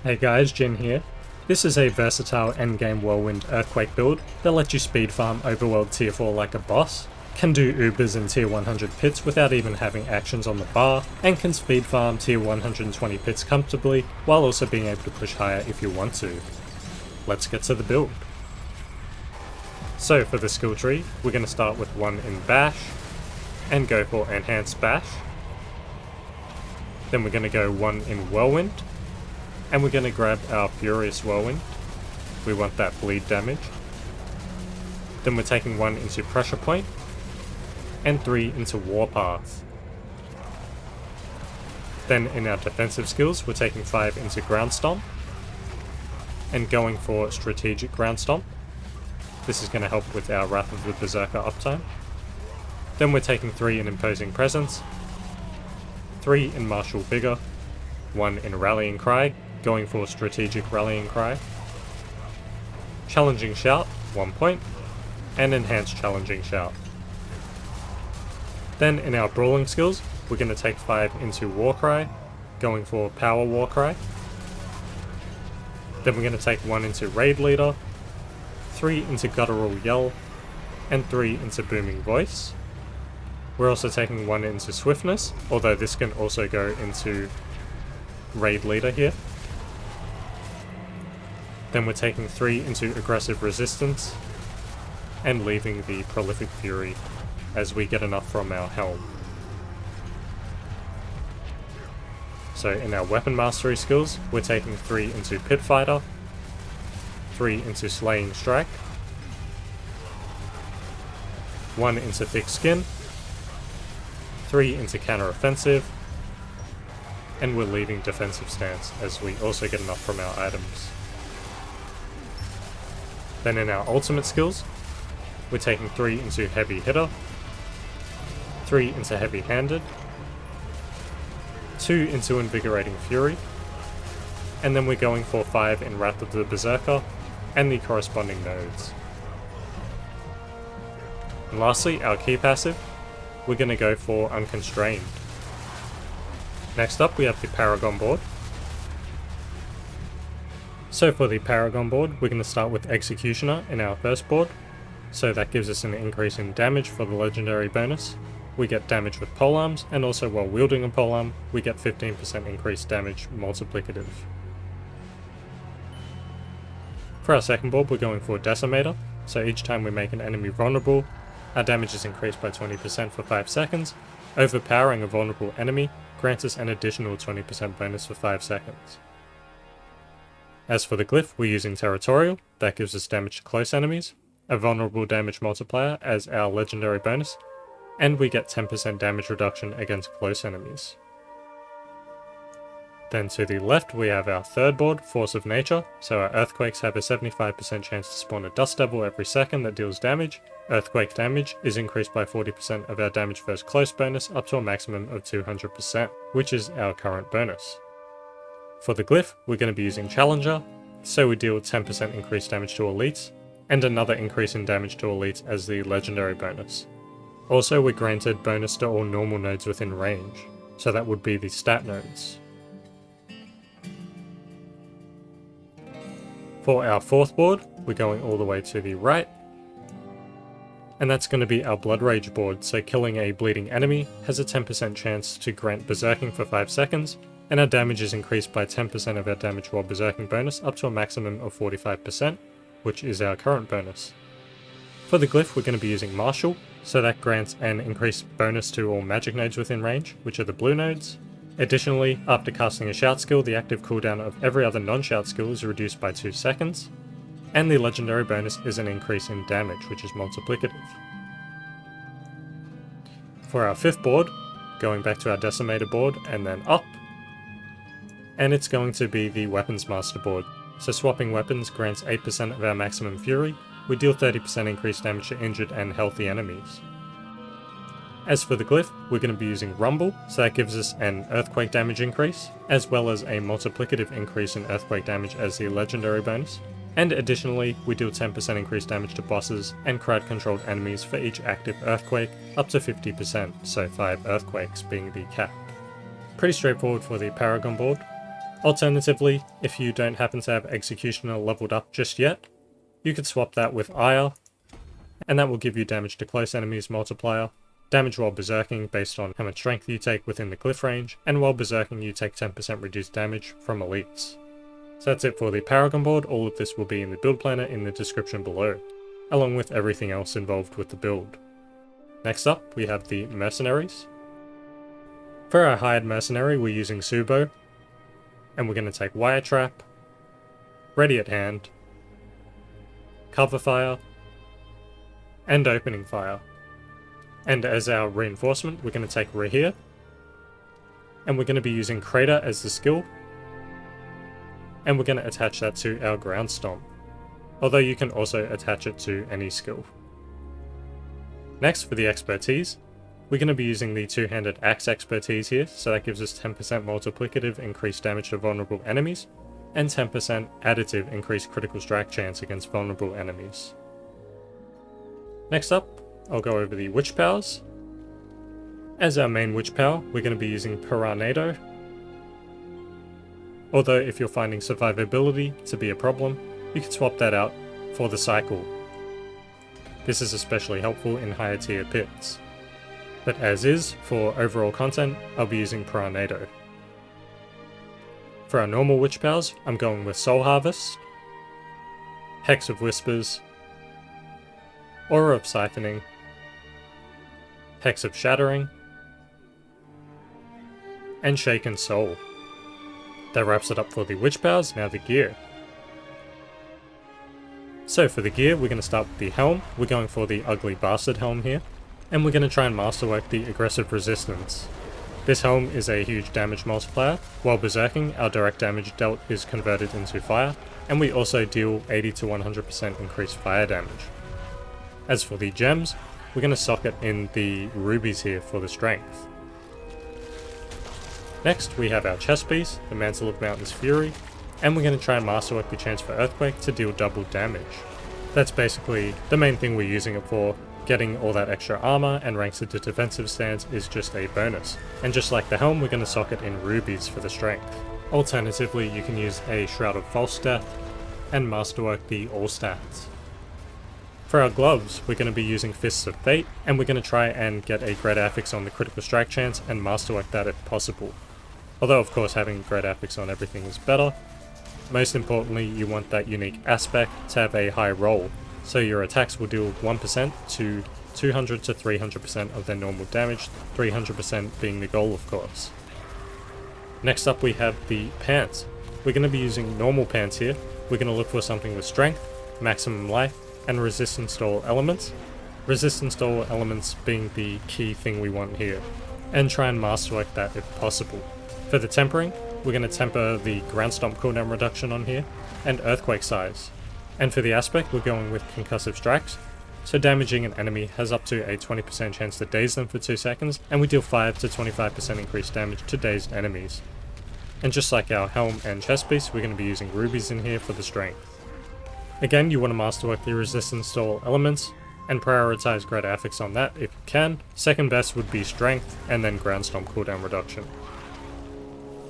Hey guys, Jin here. This is a versatile endgame Whirlwind Earthquake build that lets you speed farm overworld tier 4 like a boss, can do Ubers in tier 100 pits without even having actions on the bar, and can speed farm tier 120 pits comfortably while also being able to push higher if you want to. Let's get to the build. So for the skill tree, we're going to start with 1 in Bash, and go for Enhanced Bash. Then we're going to go 1 in Whirlwind, and we're going to grab our Furious Whirlwind. We want that bleed damage. Then we're taking 1 into Pressure Point, and 3 into Warpath. Then in our defensive skills, we're taking 5 into Ground Stomp, and going for Strategic Ground Stomp. This is going to help with our Wrath of the Berserker uptime. Then we're taking 3 in Imposing Presence, 3 in Martial Vigor, 1 in Rallying Cry, going for Strategic Rallying Cry, Challenging Shout, 1 point, and Enhanced Challenging Shout. Then in our brawling skills, we're going to take 5 into Warcry, going for Power Warcry. Then we're going to take 1 into Raid Leader, 3 into Guttural Yell, and 3 into Booming Voice. We're also taking 1 into Swiftness, although this can also go into Raid Leader here. Then we're taking 3 into Aggressive Resistance, and leaving the Prolific Fury as we get enough from our Helm. So in our Weapon Mastery skills, we're taking 3 into Pit Fighter, 3 into Slaying Strike, 1 into Thick Skin, 3 into Counter Offensive, and we're leaving Defensive Stance as we also get enough from our items. Then in our ultimate skills, we're taking 3 into Heavy Hitter, 3 into Heavy Handed, 2 into Invigorating Fury, and then we're going for 5 in Wrath of the Berserker and the corresponding nodes. And lastly, our key passive, we're going to go for Unconstrained. Next up we have the Paragon Board. So for the Paragon Board, we're going to start with Executioner in our first board. So that gives us an increase in damage for the legendary bonus. We get damage with polearms, and also while wielding a polearm, we get 15% increased damage multiplicative. For our second board, we're going for Decimator. So each time we make an enemy vulnerable, our damage is increased by 20% for 5 seconds. Overpowering a vulnerable enemy grants us an additional 20% bonus for 5 seconds. As for the glyph, we're using Territorial. That gives us damage to close enemies, a vulnerable damage multiplier as our legendary bonus, and we get 10% damage reduction against close enemies. Then to the left we have our third board, Force of Nature. So our Earthquakes have a 75% chance to spawn a Dust Devil every second that deals damage. Earthquake damage is increased by 40% of our damage first close bonus up to a maximum of 200%, which is our current bonus. For the glyph, we're going to be using Challenger, so we deal 10% increased damage to elites, and another increase in damage to elites as the legendary bonus. Also, we're granted bonus to all normal nodes within range, so that would be the stat nodes. For our fourth board, we're going all the way to the right, and that's going to be our Blood Rage board, so killing a bleeding enemy has a 10% chance to grant Berserking for 5 seconds, and our damage is increased by 10% of our damage while Berserking bonus up to a maximum of 45%, which is our current bonus. For the glyph, we're going to be using Martial, so that grants an increased bonus to all magic nodes within range, which are the blue nodes. Additionally, after casting a shout skill, the active cooldown of every other non-shout skill is reduced by 2 seconds, and the legendary bonus is an increase in damage, which is multiplicative. For our fifth board, going back to our Decimator board and then up, and it's going to be the Weapons Master board. So swapping weapons grants 8% of our maximum fury. We deal 30% increased damage to injured and healthy enemies. As for the glyph, we're going to be using Rumble, so that gives us an earthquake damage increase, as well as a multiplicative increase in earthquake damage as the legendary bonus. And additionally, we deal 10% increased damage to bosses and crowd controlled enemies for each active earthquake, up to 50%, so 5 earthquakes being the cap. Pretty straightforward for the Paragon board. Alternatively, if you don't happen to have Executioner leveled up just yet, you could swap that with Ire, and that will give you damage to close enemies multiplier, damage while berserking based on how much strength you take within the cliff range, and while berserking you take 10% reduced damage from elites. So that's it for the Paragon board. All of this will be in the build planner in the description below, along with everything else involved with the build. Next up, we have the Mercenaries. For our hired mercenary, we're using Subo, and we're going to take Wire Trap, Ready at Hand, Cover Fire, and Opening Fire. And as our reinforcement, we're going to take Rahir, and we're going to be using Crater as the skill, and we're going to attach that to our Ground Stomp, although you can also attach it to any skill. Next, for the expertise, we're going to be using the two-handed axe expertise here, so that gives us 10% multiplicative increased damage to vulnerable enemies, and 10% additive increased critical strike chance against vulnerable enemies. Next up, I'll go over the witch powers. As our main witch power, we're going to be using Piranado, although if you're finding survivability to be a problem, you can swap that out for the cycle. This is especially helpful in higher tier pits. But as is, for overall content, I'll be using Piranado. For our normal witch powers, I'm going with Soul Harvest, Hex of Whispers, Aura of Siphoning, Hex of Shattering, and Shaken Soul. That wraps it up for the witch powers. Now the gear. So for the gear, we're going to start with the Helm. We're going for the Ugly Bastard Helm here, and we're going to try and masterwork the Aggressive Resistance. This helm is a huge damage multiplier. While berserking, our direct damage dealt is converted into fire, and we also deal 80 to 100% increased fire damage. As for the gems, we're going to socket in the rubies here for the strength. Next, we have our chest piece, the Mantle of Mountain's Fury, and we're going to try and masterwork the chance for Earthquake to deal double damage. That's basically the main thing we're using it for. Getting all that extra armor and ranks into defensive stance is just a bonus. And just like the helm, we're going to socket in rubies for the strength. Alternatively, you can use a Shroud of False Death and masterwork the all stats. For our gloves, we're going to be using Fists of Fate, and we're going to try and get a Great Affix on the critical strike chance and masterwork that if possible. Although of course having Great Affix on everything is better. Most importantly, you want that unique aspect to have a high roll, so your attacks will deal 1% to 200 to 300% of their normal damage, 300% being the goal of course. Next up we have the pants. We're going to be using normal pants here. We're going to look for something with strength, maximum life, and resistance to all elements. Resistance to all elements being the key thing we want here, and try and masterwork that if possible. For the tempering, we're going to temper the Ground Stomp cooldown reduction on here, and Earthquake size. And for the aspect, we're going with Concussive Strikes, so damaging an enemy has up to a 20% chance to daze them for 2 seconds, and we deal 5 to 25% increased damage to dazed enemies. And just like our helm and chest piece, we're going to be using rubies in here for the strength. Again, you want to masterwork the resistance to all elements, and prioritize Great Affix on that if you can. Second best would be strength, and then Ground Stomp cooldown reduction.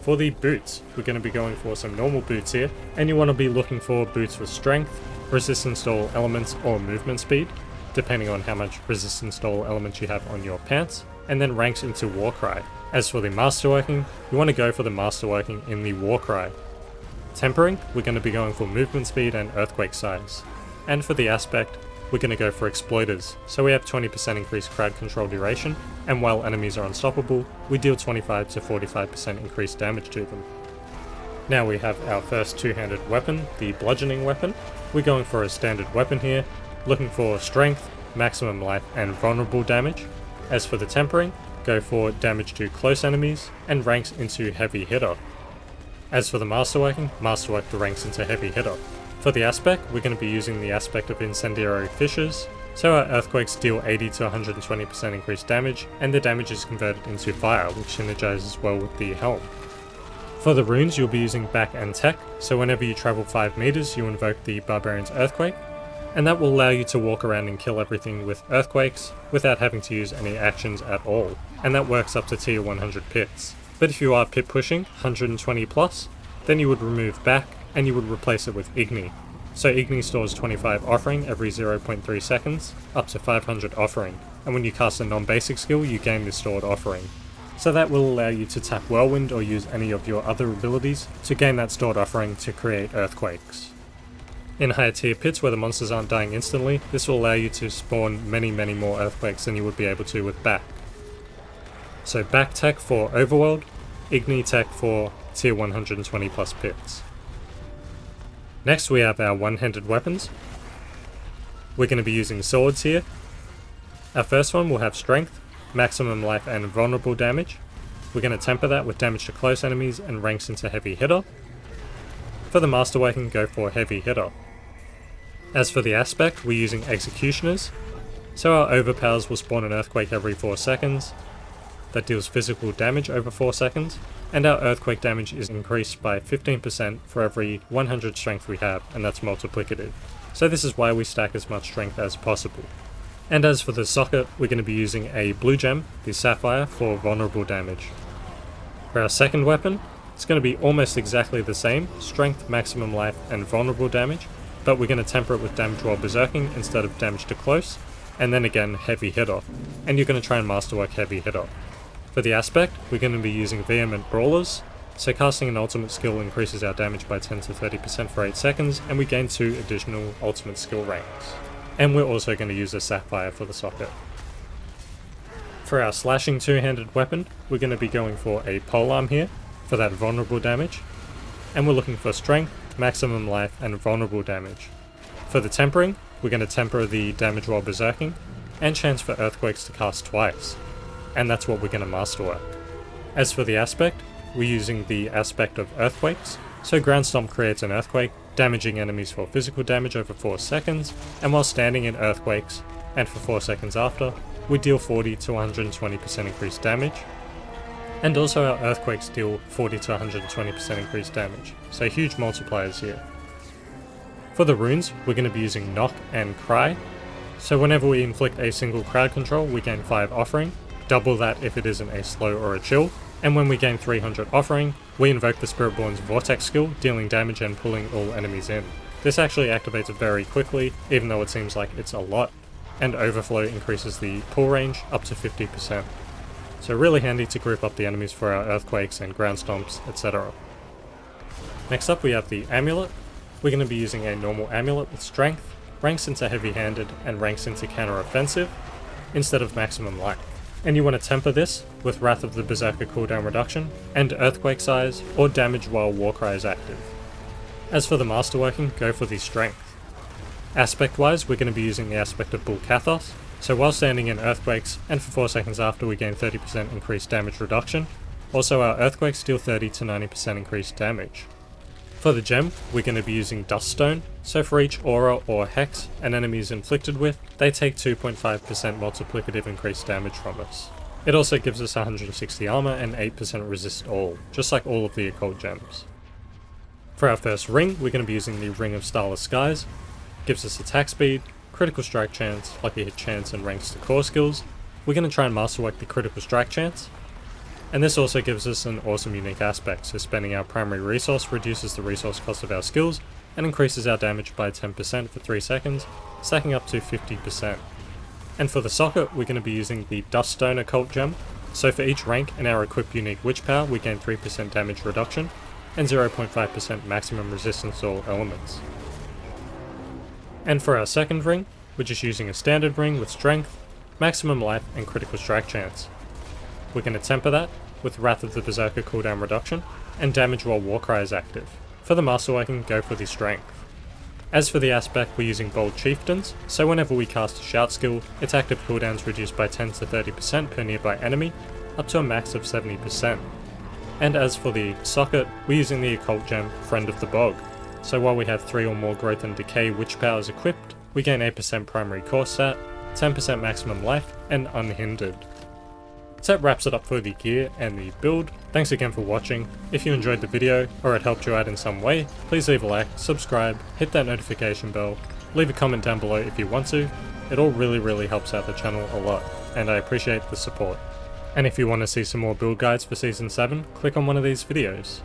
For the boots, we're going to be going for some normal boots here, and you want to be looking for boots with strength, resistance to all elements, or movement speed, depending on how much resistance to all elements you have on your pants, and then ranks into Warcry. As for the masterworking, you want to go for the masterworking in the Warcry. Tempering, we're going to be going for movement speed and Earthquake size. And for the aspect, we're going to go for Exploiters, so we have 20% increased crowd control duration, and while enemies are unstoppable, we deal 25 to 45% increased damage to them. Now we have our first two-handed weapon, the Bludgeoning weapon. We're going for a standard weapon here, looking for strength, maximum life, and vulnerable damage. As for the tempering, go for damage to close enemies, and ranks into heavy hitter. As for the masterworking, masterwork the ranks into heavy hitter. For the aspect, we're going to be using the aspect of Incendiary Fissures, so our Earthquakes deal 80 to 120% increased damage, and the damage is converted into fire, which synergizes well with the helm. For the runes, you'll be using Back and Tech, so whenever you travel 5 meters, you invoke the Barbarian's Earthquake, and that will allow you to walk around and kill everything with Earthquakes without having to use any actions at all, and that works up to tier 100 pits. But if you are pit pushing 120 plus, Then you would remove back, and you would replace it with Igni. So Igni stores 25 offering every 0.3 seconds, up to 500 offering, and when you cast a non-basic skill you gain this stored offering. So that will allow you to tap Whirlwind or use any of your other abilities to gain that stored offering to create earthquakes. In higher tier pits where the monsters aren't dying instantly, this will allow you to spawn many more earthquakes than you would be able to with back. So back tech for overworld, Igni tech for tier 120 plus pits. Next we have our one-handed weapons. We're going to be using swords here. Our first one will have strength, maximum life and vulnerable damage. We're going to temper that with damage to close enemies and ranks into heavy hitter. For the masterwork, we can go for heavy hitter. As for the aspect, we're using executioners. So our overpowers will spawn an earthquake every 4 seconds. That deals physical damage over 4 seconds. And our earthquake damage is increased by 15% for every 100 strength we have, and that's multiplicative. So this is why we stack as much strength as possible. And as for the socket, we're going to be using a blue gem, the sapphire, for vulnerable damage. For our second weapon, it's going to be almost exactly the same, strength, maximum life and vulnerable damage, but we're going to temper it with damage while berserking instead of damage to close, and then again heavy hitter, and you're going to try and masterwork heavy hitter. For the aspect, we're going to be using vehement brawlers, so casting an ultimate skill increases our damage by 10 to 30% for 8 seconds, and we gain 2 additional ultimate skill ranks. And we're also going to use a sapphire for the socket. For our slashing two-handed weapon, we're going to be going for a polearm here, for that vulnerable damage, and we're looking for strength, maximum life and vulnerable damage. For the tempering, we're going to temper the damage while berserking, and chance for earthquakes to cast twice, and that's what we're going to masterwork. As for the aspect, we're using the aspect of earthquakes, so ground stomp creates an earthquake, damaging enemies for physical damage over 4 seconds, and while standing in earthquakes, and for 4 seconds after, we deal 40 to 120% increased damage, and also our earthquakes deal 40 to 120% increased damage, so huge multipliers here. For the runes, we're going to be using Knock and Cry, so whenever we inflict a single crowd control we gain 5 offering, double that if it isn't a slow or a chill, and when we gain 300 offering, we invoke the Spiritborn's Vortex skill, dealing damage and pulling all enemies in. This actually activates very quickly, even though it seems like it's a lot, and Overflow increases the pull range up to 50%. So really handy to group up the enemies for our earthquakes and ground stomps, etc. Next up we have the Amulet. We're going to be using a normal Amulet with strength, ranks into heavy-handed, and ranks into counter-offensive, instead of maximum life. And you want to temper this with Wrath of the Berserker cooldown reduction, and Earthquake size, or damage while Warcry is active. As for the masterworking, go for the strength. Aspect-wise, we're going to be using the aspect of Bull Kathos, so while standing in earthquakes, and for 4 seconds after we gain 30% increased damage reduction. Also our earthquakes deal 30 to 90% increased damage. For the gem, we're going to be using Duststone, so for each aura or hex an enemy is inflicted with, they take 2.5% multiplicative increased damage from us. It also gives us 160 armor and 8% resist all, just like all of the occult gems. For our first ring, we're going to be using the Ring of Starless Skies. Gives us attack speed, critical strike chance, lucky hit chance and ranks to core skills. We're going to try and masterwork the critical strike chance. And this also gives us an awesome unique aspect, so spending our primary resource reduces the resource cost of our skills and increases our damage by 10% for 3 seconds, stacking up to 50%. And for the socket, we're going to be using the Duststone Occult Gem, so for each rank in our equip unique witch power we gain 3% damage reduction and 0.5% maximum resistance to all elements. And for our second ring, we're just using a standard ring with strength, maximum life and critical strike chance. We're going to temper that with Wrath of the Berserker cooldown reduction, and damage while Warcry is active. For the masterworking, go for the strength. As for the aspect, we're using Bold Chieftains, so whenever we cast a shout skill, its active cooldowns reduced by 10 to 30% per nearby enemy, up to a max of 70%. And as for the socket, we're using the occult gem Friend of the Bog, so while we have 3 or more growth and decay witch powers equipped, we gain 8% primary core stat, 10% maximum life, and unhindered. So that wraps it up for the gear and the build. Thanks again for watching. If you enjoyed the video, or it helped you out in some way, please leave a like, subscribe, hit that notification bell, leave a comment down below if you want to. It all really helps out the channel a lot, and I appreciate the support. And if you want to see some more build guides for Season 7, click on one of these videos.